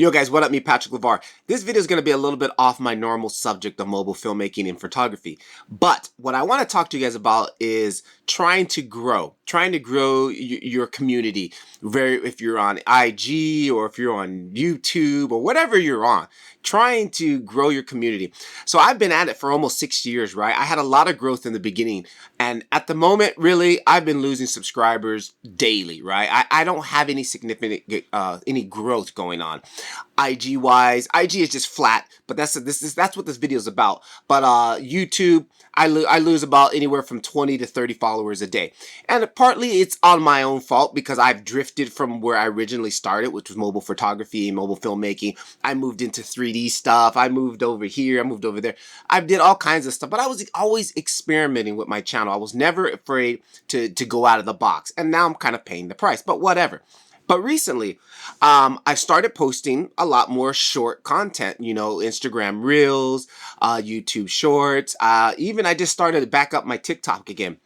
Yo guys, what up? Me, Patrick Levar. This video is going to be a little bit off my normal subject of mobile filmmaking and photography. But what I want to talk to you guys about is trying to grow your community. If you're on IG or if you're on YouTube or whatever you're on, trying to grow your community. So I've been at it for almost 6 years, right? I had a lot of growth in the beginning. And at the moment, really, I've been losing subscribers daily, right? I don't have any significant, any growth going on. IG wise, IG is just flat, but that's what this video is about. But YouTube, I lose about anywhere from 20 to 30 followers a day, and partly it's on my own fault because I've drifted from where I originally started, which was mobile photography and mobile filmmaking. I moved into 3D stuff. I moved over here. I moved over there. I did all kinds of stuff, but I was always experimenting with my channel. I was never afraid to go out of the box, and now I'm kind of paying the price. But whatever. But recently, I started posting a lot more short content, you know, Instagram Reels, YouTube Shorts. Even I just started to back up my TikTok again.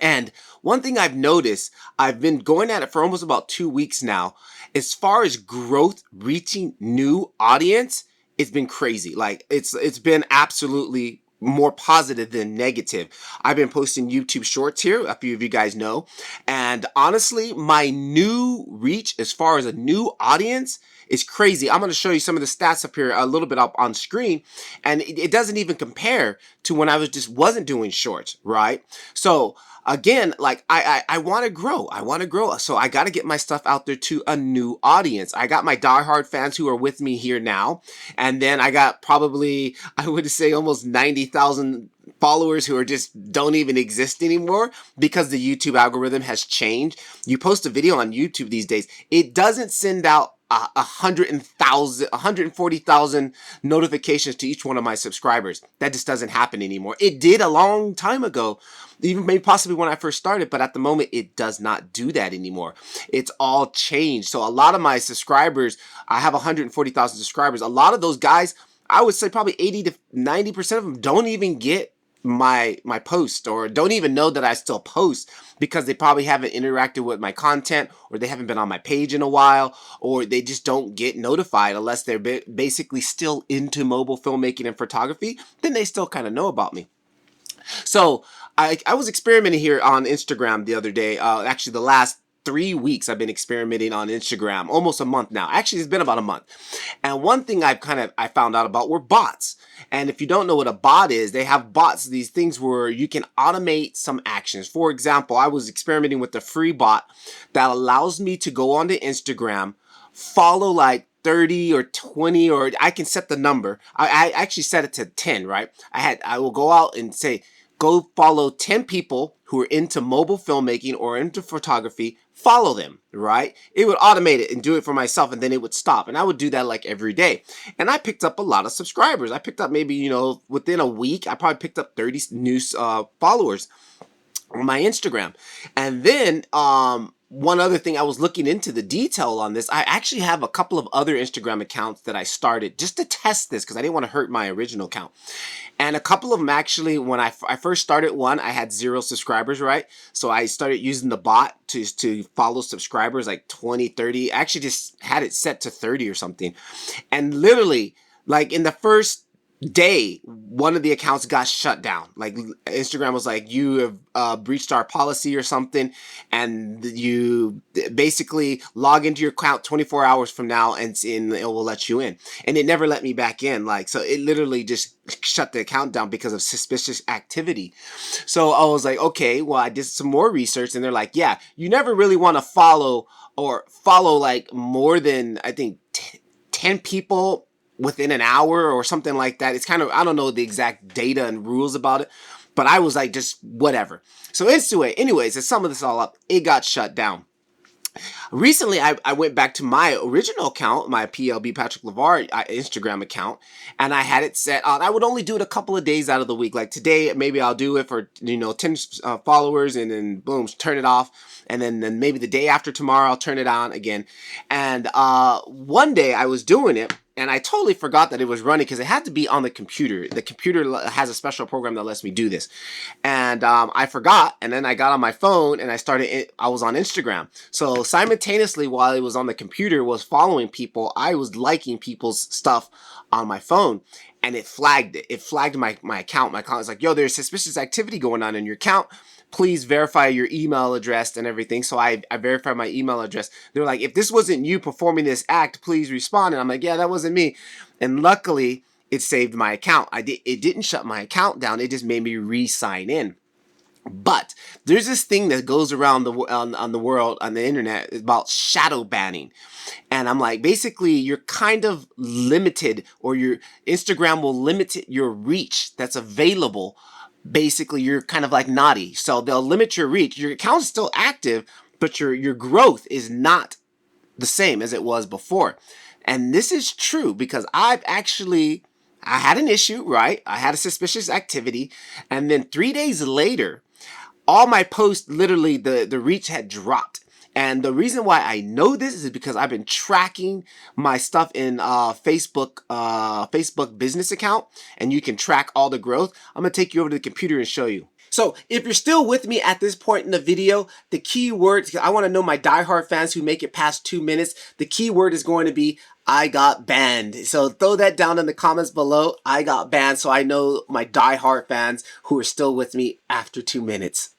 And one thing I've noticed, I've been going at it for almost about 2 weeks now. As far as growth, reaching new audience, it's been crazy. Like it's been absolutely more positive than negative. I've been posting YouTube shorts here, a few of you guys know, and honestly, my new reach as far as a new audience is crazy. I'm going to show you some of the stats up here a little bit up on screen, and it doesn't even compare to when I wasn't doing shorts, right? So again, like I want to grow. I want to grow. So I got to get my stuff out there to a new audience. I got my diehard fans who are with me here now. And then I got probably, I would say almost 90,000 followers who are just don't even exist anymore because the YouTube algorithm has changed. You post a video on YouTube these days, it doesn't send out 140,000 notifications to each one of my subscribers. That just doesn't happen anymore. It did a long time ago, even maybe possibly when I first started, but at the moment it does not do that anymore. It's all changed. So a lot of my subscribers, I have 140,000 subscribers. A lot of those guys, I would say probably 80 to 90% of them don't even get my post or don't even know that I still post because they probably haven't interacted with my content or they haven't been on my page in a while or they just don't get notified unless they're basically still into mobile filmmaking and photography. Then they still kind of know about me. So I was experimenting here on Instagram the other day. Actually, the last 3 weeks I've been experimenting on Instagram, almost a month now. Actually, it's been about a month. And one thing I found out about were bots. And if you don't know what a bot is, they have bots, these things where you can automate some actions. For example, I was experimenting with a free bot that allows me to go onto Instagram, follow like 30 or 20, or I can set the number. I actually set it to 10, right? I will go out and say, go follow 10 people who are into mobile filmmaking or into photography, follow them, right? It would automate it and do it for myself, and then it would stop. And I would do that like every day. And I picked up a lot of subscribers. I picked up maybe, you know, within a week, I probably picked up 30 new followers on my Instagram. And then, one other thing, I was looking into the detail on this. I actually have a couple of other Instagram accounts that I started just to test this because I didn't want to hurt my original account. And a couple of them actually, when I first started one, I had 0 subscribers, right? So I started using the bot to follow subscribers like 20, 30. I actually just had it set to 30 or something. And literally, like in the first day, one of the accounts got shut down. Like Instagram was like, you have breached our policy or something, and you basically log into your account 24 hours from now and it will let you in. And it never let me back in. Like, so it literally just shut the account down because of suspicious activity. So I was like, okay, well, I did some more research, and they're like, yeah, you never really want to follow like more than, I think, 10 people within an hour or something like that. It's kind of, I don't know the exact data and rules about it, but I was like, just whatever. So anyways, to sum of this all up, it got shut down. Recently, I went back to my original account, my PLB Patrick Levar Instagram account, and I had it set on. I would only do it a couple of days out of the week. Like today, maybe I'll do it for, you know, 10 followers, and then boom, turn it off. And then maybe the day after tomorrow, I'll turn it on again. And one day I was doing it, and I totally forgot that it was running because it had to be on the computer. The computer has a special program that lets me do this. And I forgot, and then I got on my phone and I was on Instagram. So simultaneously while I was on the computer was following people, I was liking people's stuff on my phone, and it flagged it. It flagged my account. My account was like, yo, there's suspicious activity going on in your account. Please verify your email address and everything. So I verified my email address. They're like, if this wasn't you performing this act, please respond. And I'm like, yeah, that wasn't me. And luckily, it saved my account. It didn't shut my account down. It just made me re-sign in. But there's this thing that goes around on the world, on the internet, about shadow banning. And I'm like, basically, you're kind of limited, or your Instagram will limit your reach that's available. Basically, you're kind of like naughty. So they'll limit your reach. Your account's still active, but your growth is not the same as it was before. And this is true because I had an issue, right? I had a suspicious activity. And then 3 days later, all my posts, literally the reach had dropped. And the reason why I know this is because I've been tracking my stuff in Facebook business account, and you can track all the growth. I'm gonna take you over to the computer and show you. So if you're still with me at this point in the video, the key word, I want to know my diehard fans who make it past 2 minutes, the key word is going to be I got banned. So throw that down in the comments below. I got banned, so I know my diehard fans who are still with me after 2 minutes.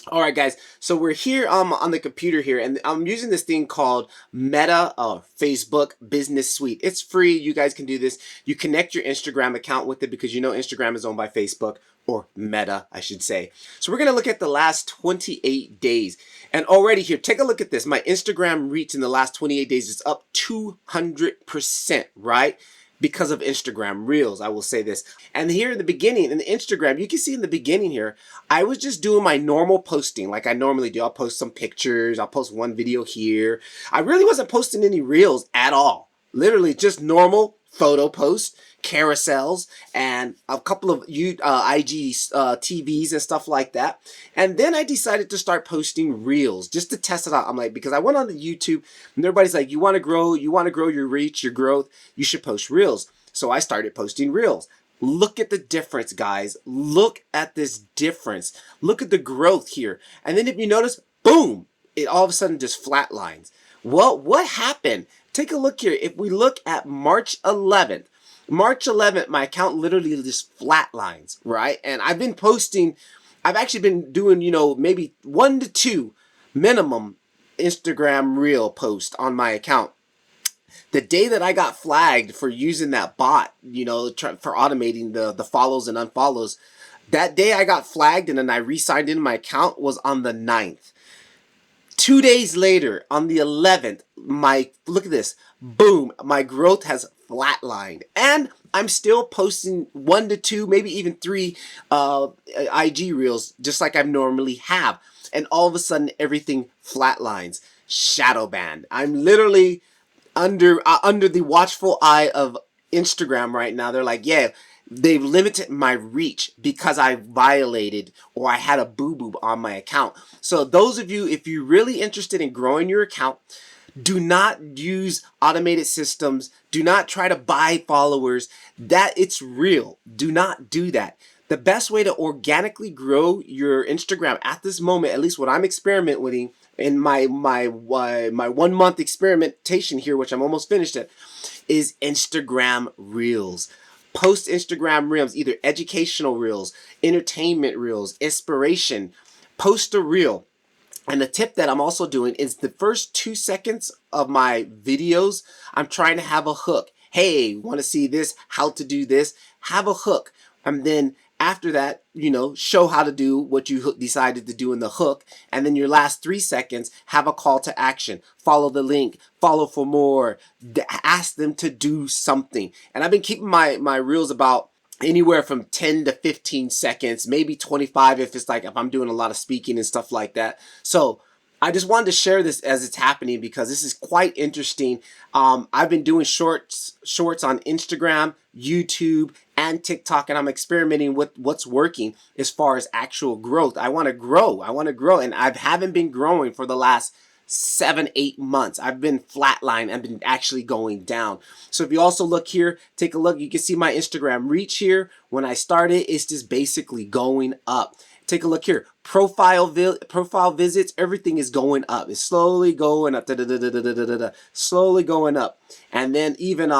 All right, guys, so we're here on the computer here, and I'm using this thing called Meta Facebook Business Suite. It's free. You guys can do this. You connect your Instagram account with it because you know Instagram is owned by Facebook, or Meta, I should say. So we're going to look at the last 28 days. And already here, take a look at this. My Instagram reach in the last 28 days is up 200%, right? Because of Instagram Reels, I will say this. And here in the beginning, in the Instagram, you can see in the beginning here, I was just doing my normal posting like I normally do. I'll post some pictures. I'll post one video here. I really wasn't posting any Reels at all. Literally just normal photo posts, carousels, and a couple of IG TVs and stuff like that. And then I decided to start posting Reels just to test it out. I'm like, because I went on to YouTube and everybody's like, you want to grow your reach, your growth, you should post Reels. So I started posting Reels. Look at the difference, guys. Look at this difference. Look at the growth here. And then if you notice, boom, it all of a sudden just flatlines. Well, what happened? Take a look here. If we look at March 11th, my account literally just flatlines, right? And I've been posting, I've actually been doing, maybe 1 to 2 minimum Instagram Reel post on my account. The day that I got flagged for using that bot, for automating the follows and unfollows, that day I got flagged and then I re-signed in my account was on the 9th. 2 days later, on the 11th, look at this, boom, my growth has flatlined. And I'm still posting 1 to 2, maybe even 3 IG Reels, just like I normally have. And all of a sudden, everything flatlines. Shadow banned. I'm literally under the watchful eye of Instagram right now. They're like, yeah, they've limited my reach because I violated or I had a boo-boo on my account. So those of you, if you're really interested in growing your account, do not use automated systems. Do not try to buy followers. That it's real. Do not do that. The best way to organically grow your Instagram at this moment, at least what I'm experimenting in my 1 month experimentation here, which I'm almost finished at, is Instagram Reels. Post Instagram Reels, either educational Reels, entertainment Reels, inspiration. Post a Reel. And the tip that I'm also doing is the first 2 seconds of my videos, I'm trying to have a hook. Hey, want to see this? How to do this? Have a hook. And then after that, show how to do what you decided to do in the hook. And then your last 3 seconds, have a call to action. Follow the link. Follow for more. Ask them to do something. And I've been keeping my Reels about anywhere from 10 to 15 seconds, maybe 25 if I'm doing a lot of speaking and stuff like that. So I just wanted to share this as it's happening because this is quite interesting. I've been doing shorts on Instagram, YouTube, and TikTok, and I'm experimenting with what's working as far as actual growth. I want to grow, and I haven't been growing for the last 7, 8 months. I've been flatline. I've been actually going down. So if you also look here, take a look, you can see my Instagram reach here. When I started, it's just basically going up. Take a look here. Profile visits, everything is going up. It's slowly going up. Slowly going up. And then even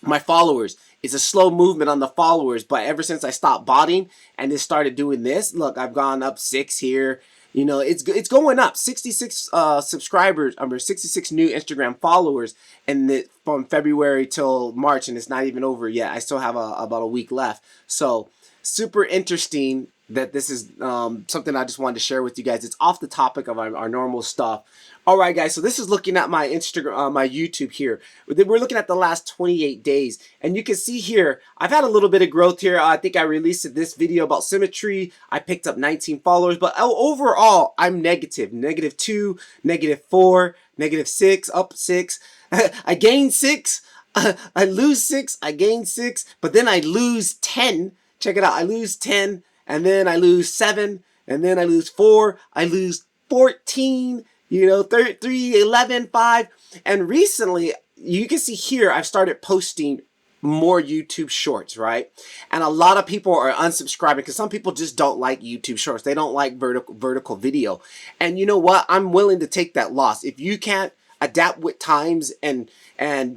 my followers, it's a slow movement on the followers, but ever since I stopped botting and just started doing this, look, I've gone up 6 here. You know, it's going up. 66 subscribers, 66 new Instagram followers, and from February till March, and it's not even over yet. I still have about a week left. So super interesting that this is something I just wanted to share with you guys. It's off the topic of our normal stuff. All right, guys, so this is looking at my Instagram, my YouTube here. We're looking at the last 28 days, and you can see here, I've had a little bit of growth here. I think I released this video about symmetry. I picked up 19 followers, but overall, I'm negative. -2, -4, -6, up 6. I gain 6. I lose 6. I gain 6, but then I lose 10. Check it out. I lose 10, and then I lose 7, and then I lose 4. I lose 14. You know, 3, 11, 5. And recently, you can see here, I've started posting more YouTube shorts, right? And a lot of people are unsubscribing because some people just don't like YouTube shorts. They don't like vertical video. And you know what? I'm willing to take that loss. If you can't adapt with times and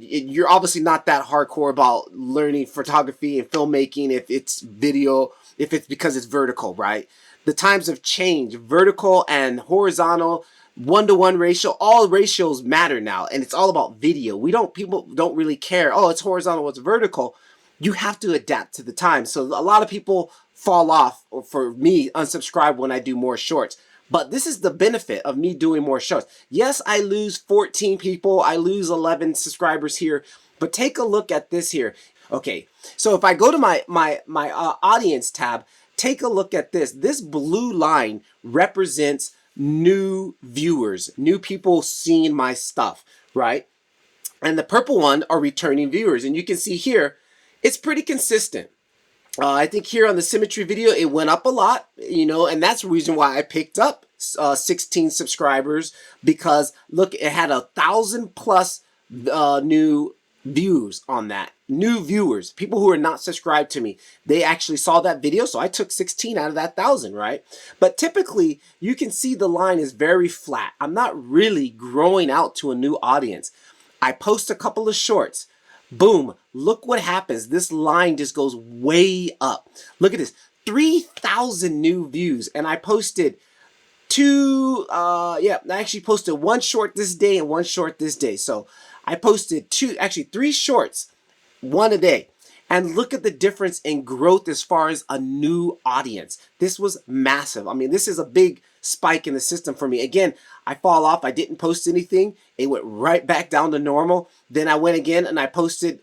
you're obviously not that hardcore about learning photography and filmmaking if it's video, if it's because it's vertical, right? The times have changed. Vertical and horizontal, 1-to-1 ratio, all ratios matter now, and it's all about video. People don't really care, oh, it's horizontal, it's vertical. You have to adapt to the time. So a lot of people fall off, or for me, unsubscribe when I do more shorts. But this is the benefit of me doing more shorts. Yes, I lose 14 people, I lose 11 subscribers here, but take a look at this here. Okay, so if I go to my audience tab, take a look at this. This blue line represents new viewers, new people seeing my stuff, right? And the purple one are returning viewers. And you can see here, it's pretty consistent. I think here on the symmetry video, it went up a lot, you know, and that's the reason why I picked up 16 subscribers, because look, it had 1,000 plus new views on that. New viewers, people who are not subscribed to me, they actually saw that video, so I took 16 out of that 1,000, right? But typically, you can see the line is very flat. I'm not really growing out to a new audience. I post a couple of shorts. Boom, look what happens. This line just goes way up. Look at this, 3,000 new views, and I posted I actually posted 1 short this day and 1 short this day. So I posted 3 shorts, 1 a day. And look at the difference in growth as far as a new audience. This was massive. I mean, this is a big spike in the system for me. Again, I fall off. I didn't post anything. It went right back down to normal. Then I went again and I posted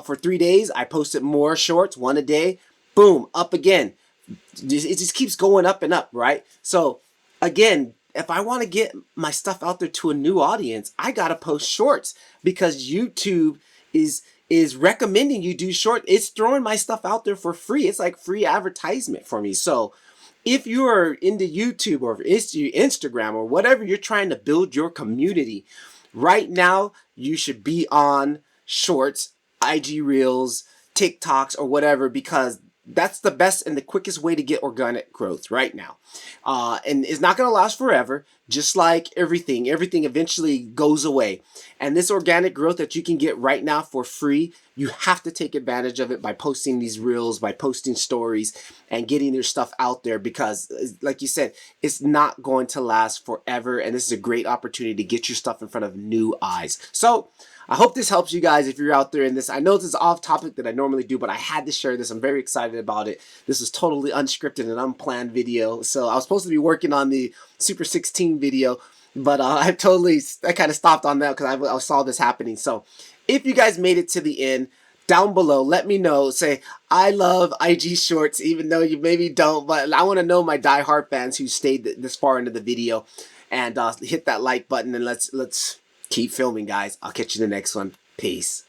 for 3 days. I posted more shorts, 1 a day. Boom, up again. It just keeps going up and up, right? So again, if I want to get my stuff out there to a new audience, I got to post shorts, because YouTube is recommending you do short. It's throwing my stuff out there for free. It's like free advertisement for me. So if you are into YouTube or Instagram or whatever, you're trying to build your community, right now you should be on shorts, IG Reels, TikToks, or whatever, because that's the best and the quickest way to get organic growth right now. And it's not going to last forever. Just like everything eventually goes away. And this organic growth that you can get right now for free, you have to take advantage of it by posting these reels, by posting stories, and getting your stuff out there, because like you said, it's not going to last forever. And this is a great opportunity to get your stuff in front of new eyes. So I hope this helps you guys if you're out there in this. I know this is off topic that I normally do, but I had to share this. I'm very excited about it. This is totally unscripted and unplanned video. So I was supposed to be working on the Super 16 video, but I kind of stopped on that because I saw this happening. So if you guys made it to the end, down below, let me know. Say, I love IG Shorts, even though you maybe don't, but I want to know my diehard fans who stayed this far into the video. And hit that like button, and let's keep filming, guys. I'll catch you in the next one. Peace.